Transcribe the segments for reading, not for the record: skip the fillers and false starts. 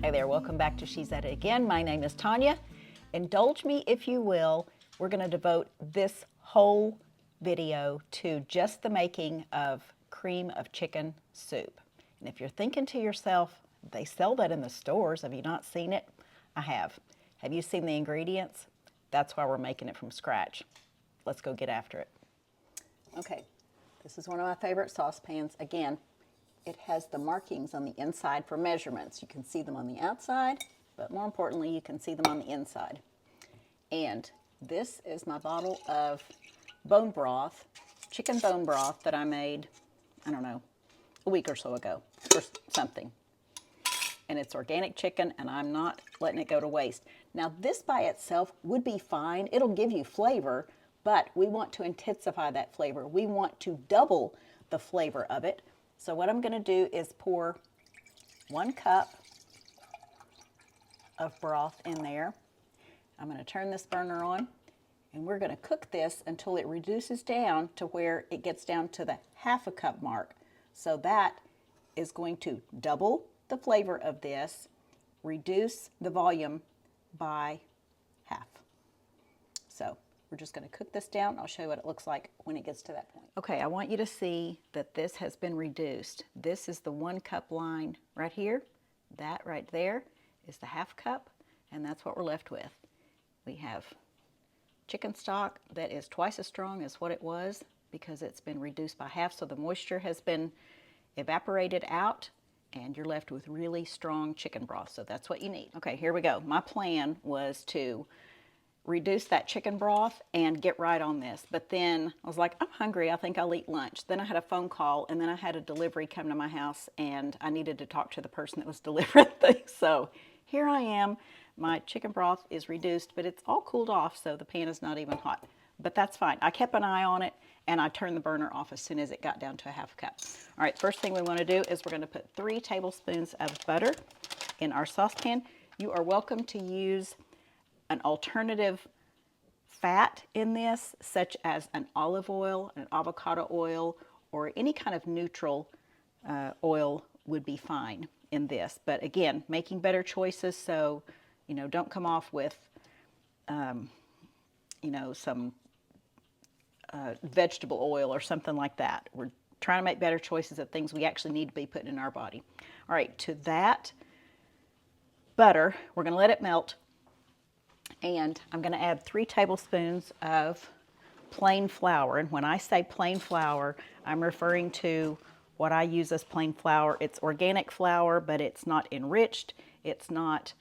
Hi there, welcome back to She's At It Again. My name is Tanya. Indulge me if you will. We're going to devote this whole video to just the making of cream of chicken soup. And if you're thinking to yourself, they sell that in the stores, have you not seen it? I have. Have you seen the ingredients? That's why we're making it from scratch. Let's go get after it. Okay, this is one of my favorite saucepans. Again, it has the markings on the inside for measurements. You can see them on the outside, but more importantly, you can see them on the inside. And this is my bottle of bone broth, chicken bone broth that I made, I don't know, a week or so ago or something. And it's organic chicken, and I'm not letting it go to waste. Now, this by itself would be fine. It'll give you flavor, but we want to intensify that flavor. We want to double the flavor of it. So what I'm going to do is pour 1 cup of broth in there. I'm going to turn this burner on, and we're going to cook this until it reduces down to where it gets down to the 1/2 cup mark. So that is going to double the flavor of this, reduce the volume by 1/2. So we're just going to cook this down. I'll show you what it looks like when it gets to that point. Okay, I want you to see that this has been reduced. This is the 1 cup line right here. That right there is the 1/2 cup, and that's what we're left with. We have chicken stock that is twice as strong as what it was because it's been reduced by 1/2, so the moisture has been evaporated out, and you're left with really strong chicken broth. So that's what you need. Okay, here we go. My plan was to reduce that chicken broth and get right on this. But then I was like, I'm hungry, I think I'll eat lunch. Then I had a phone call, and then I had a delivery come to my house, and I needed to talk to the person that was delivering things. So here I am. My chicken broth is reduced, but it's all cooled off, so the pan is not even hot. But that's fine. I kept an eye on it, and I turned the burner off as soon as it got down to a 1/2 cup. All right, first thing we want to do is we're going to put 3 tablespoons of butter in our saucepan. You are welcome to use an alternative fat in this, such as an olive oil, an avocado oil, or any kind of neutral oil would be fine in this. But again, making better choices, so don't come off with some vegetable oil or something like that. We're trying to make better choices of things we actually need to be putting in our body. All right, to that butter, we're going to let it melt. And I'm going to add 3 tablespoons of plain flour. And when I say plain flour, I'm referring to what I use as plain flour. It's organic flour, but it's not enriched. It's not,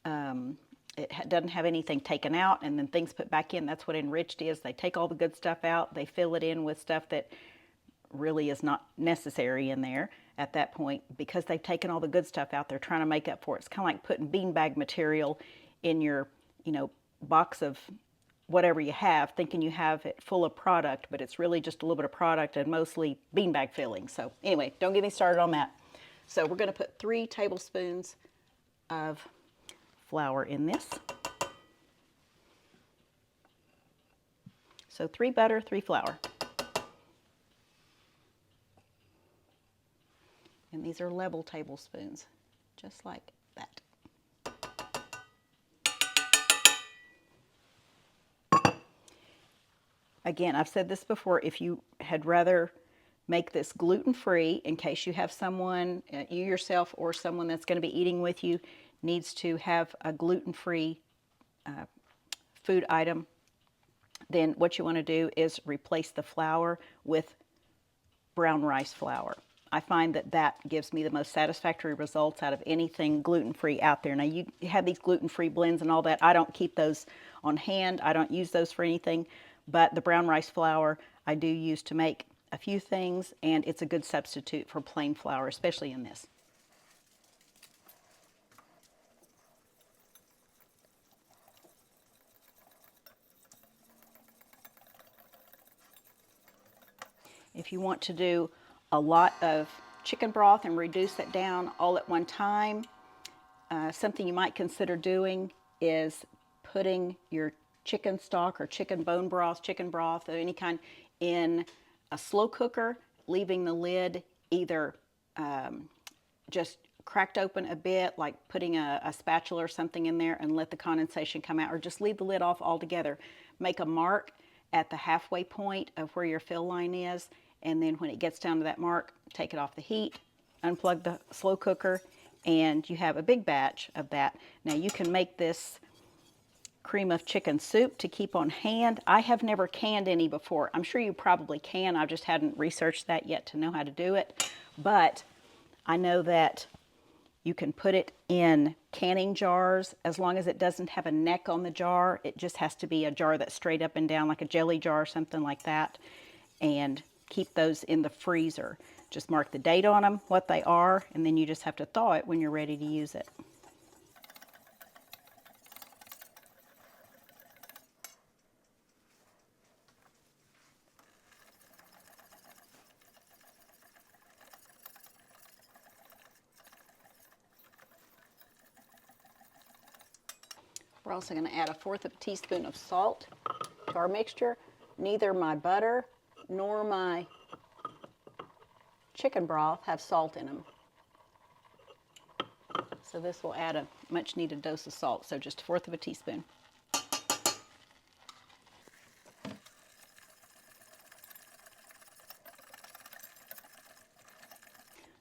it doesn't have anything taken out and then things put back in. That's what enriched is. They take all the good stuff out. They fill it in with stuff that really is not necessary in there at that point. Because they've taken all the good stuff out, they're trying to make up for it. It's kind of like putting beanbag material in your box of whatever you have, thinking you have it full of product, but it's really just a little bit of product and mostly beanbag filling. So anyway, don't get me started on that. So we're going to put 3 tablespoons of flour in this. So 3 butter, 3 flour. And these are level tablespoons, just like that. Again, I've said this before, if you had rather make this gluten-free in case you have someone, you yourself or someone that's going to be eating with you needs to have a gluten-free food item, then what you want to do is replace the flour with brown rice flour. I find that that gives me the most satisfactory results out of anything gluten-free out there. Now, you have these gluten-free blends and all that. I don't keep those on hand. I don't use those for anything. But the brown rice flour I do use to make a few things, and it's a good substitute for plain flour, especially in this. If you want to do a lot of chicken broth and reduce it down all at one time, something you might consider doing is putting your chicken stock or chicken bone broth, chicken broth of any kind in a slow cooker, leaving the lid either just cracked open a bit, like putting a spatula or something in there and let the condensation come out, or just leave the lid off altogether. Make a mark at the halfway point of where your fill line is, and then when it gets down to that mark, take it off the heat, unplug the slow cooker, and you have a big batch of that. Now you can make this cream of chicken soup to keep on hand. I have never canned any before. I'm sure you probably can. I just hadn't researched that yet to know how to do it. But I know that you can put it in canning jars as long as it doesn't have a neck on the jar. It just has to be a jar that's straight up and down, like a jelly jar or something like that. And keep those in the freezer. Just mark the date on them, what they are, and then you just have to thaw it when you're ready to use it. We're also going to add 1/4 of a teaspoon of salt to our mixture. Neither my butter nor my chicken broth have salt in them. So this will add a much needed dose of salt, so just 1/4 of a teaspoon.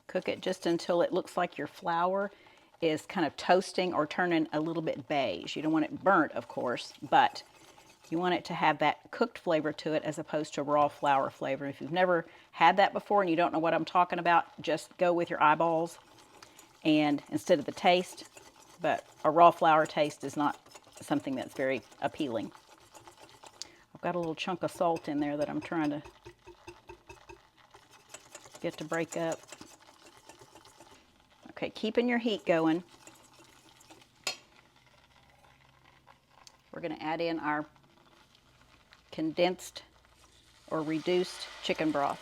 Cook it just until it looks like your flour is kind of toasting or turning a little bit beige. You don't want it burnt, of course, but you want it to have that cooked flavor to it as opposed to raw flour flavor. If you've never had that before and you don't know what I'm talking about, just go with your eyeballs and instead of the taste. But a raw flour taste is not something that's very appealing. I've got a little chunk of salt in there that I'm trying to get to break up. Okay, keeping your heat going. We're going to add in our condensed or reduced chicken broth.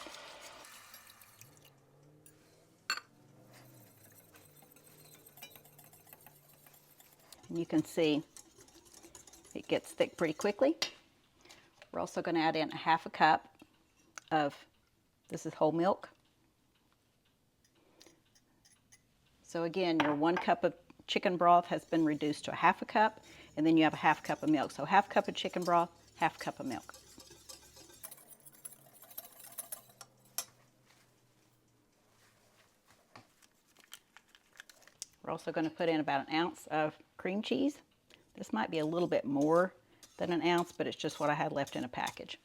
And you can see it gets thick pretty quickly. We're also going to add in 1/2 cup of, this is whole milk. So again, your 1 cup of chicken broth has been reduced to 1/2 cup, and then you have 1/2 cup of milk. So 1/2 cup of chicken broth, 1/2 cup of milk. We're also going to put in about 1 ounce of cream cheese. This might be a little bit more than 1 ounce, but it's just what I had left in a package.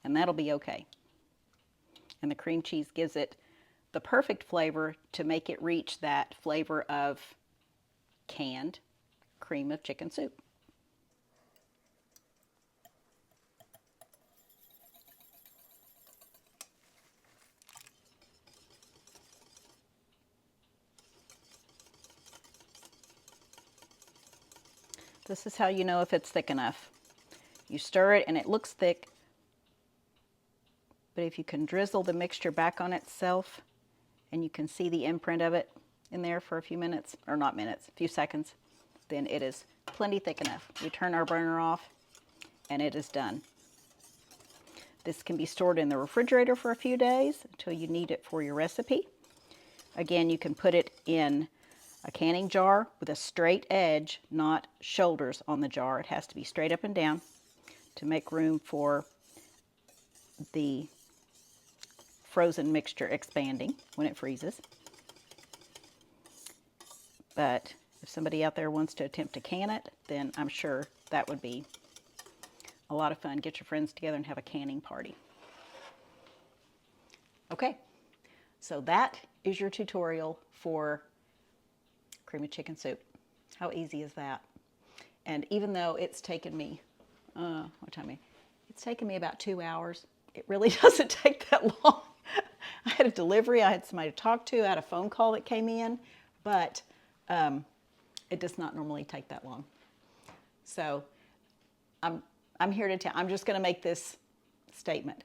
And that'll be okay. And the cream cheese gives it the perfect flavor to make it reach that flavor of canned cream of chicken soup. This is how you know if it's thick enough. You stir it and it looks thick, but if you can drizzle the mixture back on itself and you can see the imprint of it in there for a few minutes, or not minutes, a few seconds, then it is plenty thick enough. We turn our burner off and it is done. This can be stored in the refrigerator for a few days until you need it for your recipe. Again, you can put it in a canning jar with a straight edge, not shoulders on the jar. It has to be straight up and down to make room for the frozen mixture expanding when it freezes. But if somebody out there wants to attempt to can it, then I'm sure that would be a lot of fun. Get your friends together and have a canning party. Okay, so that is your tutorial for cream of chicken soup. How easy is that? And even though it's taken me, it's taken me about 2 hours. It really doesn't take that long. I had a delivery, I had somebody to talk to, I had a phone call that came in, but it does not normally take that long. So I'm here to tell, I'm just gonna make this statement.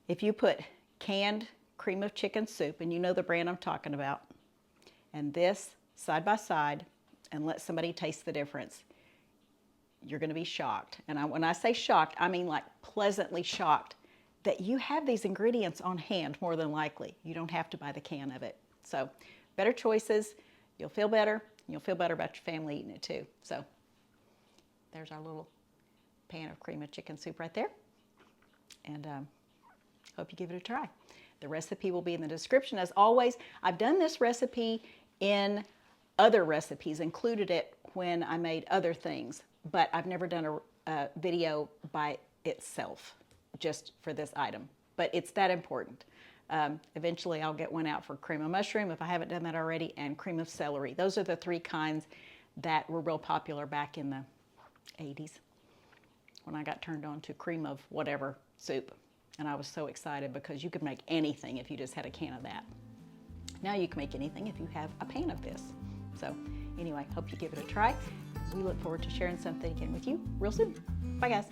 If you put canned cream of chicken soup, and you know the brand I'm talking about, and this side by side, and let somebody taste the difference, you're going to be shocked. And when I say shocked, I mean like pleasantly shocked that you have these ingredients on hand more than likely. You don't have to buy the can of it. So better choices, you'll feel better, and you'll feel better about your family eating it too. So there's our little pan of cream of chicken soup right there. And hope you give it a try. The recipe will be in the description. As always, I've done this recipe in other recipes, included it when I made other things, but I've never done a video by itself just for this item. But it's that important. Eventually I'll get one out for cream of mushroom if I haven't done that already, and cream of celery. Those are the three kinds that were real popular back in the 80s when I got turned on to cream of whatever soup. And I was so excited because you could make anything if you just had a can of that. Now you can make anything if you have a pan of this. So anyway, hope you give it a try. We look forward to sharing something again with you real soon. Bye guys.